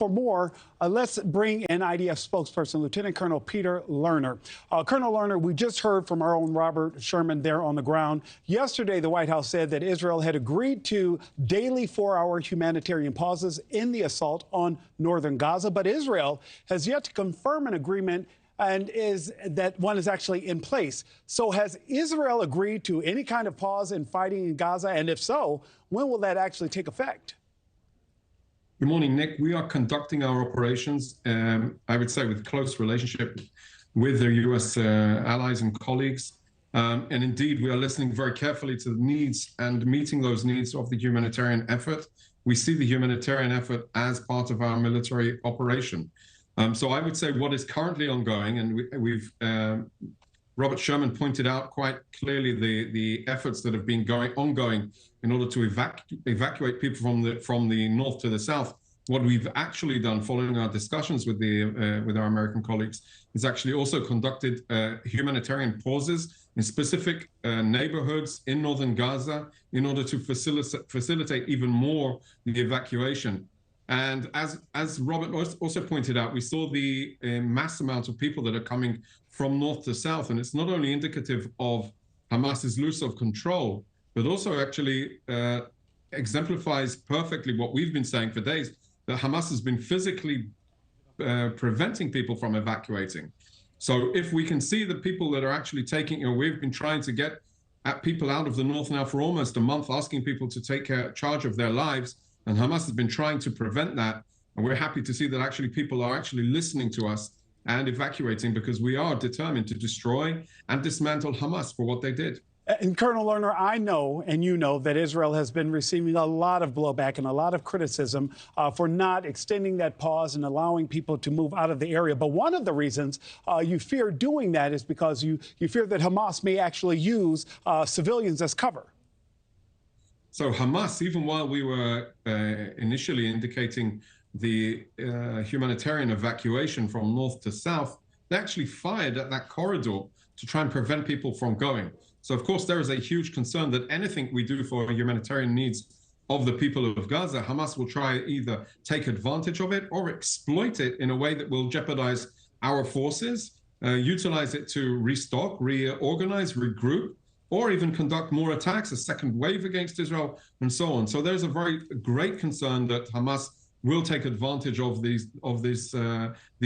For more, let's bring in IDF spokesperson Lieutenant Colonel Peter Lerner. Colonel Lerner, we just heard from our own Robert Sherman there on the ground. Yesterday, the White House said that Israel had agreed to daily 4-hour humanitarian pauses in the assault on Northern Gaza, but Israel has yet to confirm an agreement and that one is actually in place. So has Israel agreed to any kind of pause in fighting in Gaza? And if so, when will that actually take effect? Good morning, Nick. We are conducting our operations, I would say, with close relationship with the U.S. allies and colleagues. And indeed, we are listening very carefully to the needs and meeting those needs of the humanitarian effort. We see the humanitarian effort as part of our military operation. So I would say what is currently ongoing, and Robert Sherman pointed out quite clearly the efforts that have been ongoing in order to evacuate people from the north to the south. What we've actually done, following our discussions with our American colleagues, is actually also conducted humanitarian pauses in specific neighborhoods in Northern Gaza in order to facilitate even more the evacuation. And as Robert also pointed out, we saw the mass amount of people that are coming from north to south. And it's not only indicative of Hamas's loss of control, but also actually exemplifies perfectly what we've been saying for days, that Hamas has been physically preventing people from evacuating. So if we can see the people that are actually taking, we've been trying to get at people out of the north now for almost a month, asking people to take charge of their lives. And Hamas has been trying to prevent that. And we're happy to see that actually people are actually listening to us and evacuating, because we are determined to destroy and dismantle Hamas for what they did. And Colonel Lerner, I know, and you know, that Israel has been receiving a lot of blowback and a lot of criticism for not extending that pause and allowing people to move out of the area. But one of the reasons you fear doing that is because you fear that Hamas may actually use civilians as cover. So Hamas, even while we were initially indicating the humanitarian evacuation from north to south, they actually fired at that corridor to try and prevent people from going. So, of course, there is a huge concern that anything we do for humanitarian needs of the people of Gaza, Hamas will try either take advantage of it or exploit it in a way that will jeopardize our forces, utilize it to restock, reorganize, regroup, or even conduct more attacks, a second wave against Israel, and so on. So there's a very great concern that Hamas will take advantage of these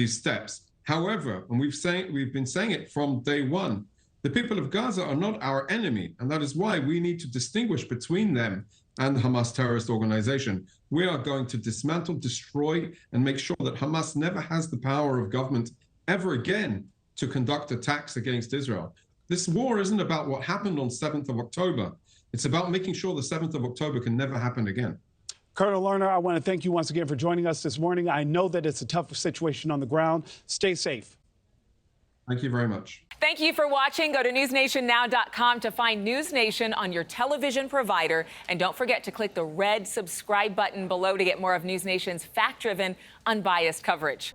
steps. However, and we've been saying it from day one, the people of Gaza are not our enemy, and that is why we need to distinguish between them and the Hamas terrorist organization. We are going to dismantle, destroy, and make sure that Hamas never has the power of government ever again to conduct attacks against Israel. This war isn't about what happened on 7th of October. It's about making sure the 7th of October can never happen again. Colonel Lerner, I want to thank you once again for joining us this morning. I know that it's a tough situation on the ground. Stay safe. Thank you very much. Thank you for watching. Go to newsnationnow.com to find NewsNation on your television provider. And don't forget to click the red subscribe button below to get more of NewsNation's fact-driven, unbiased coverage.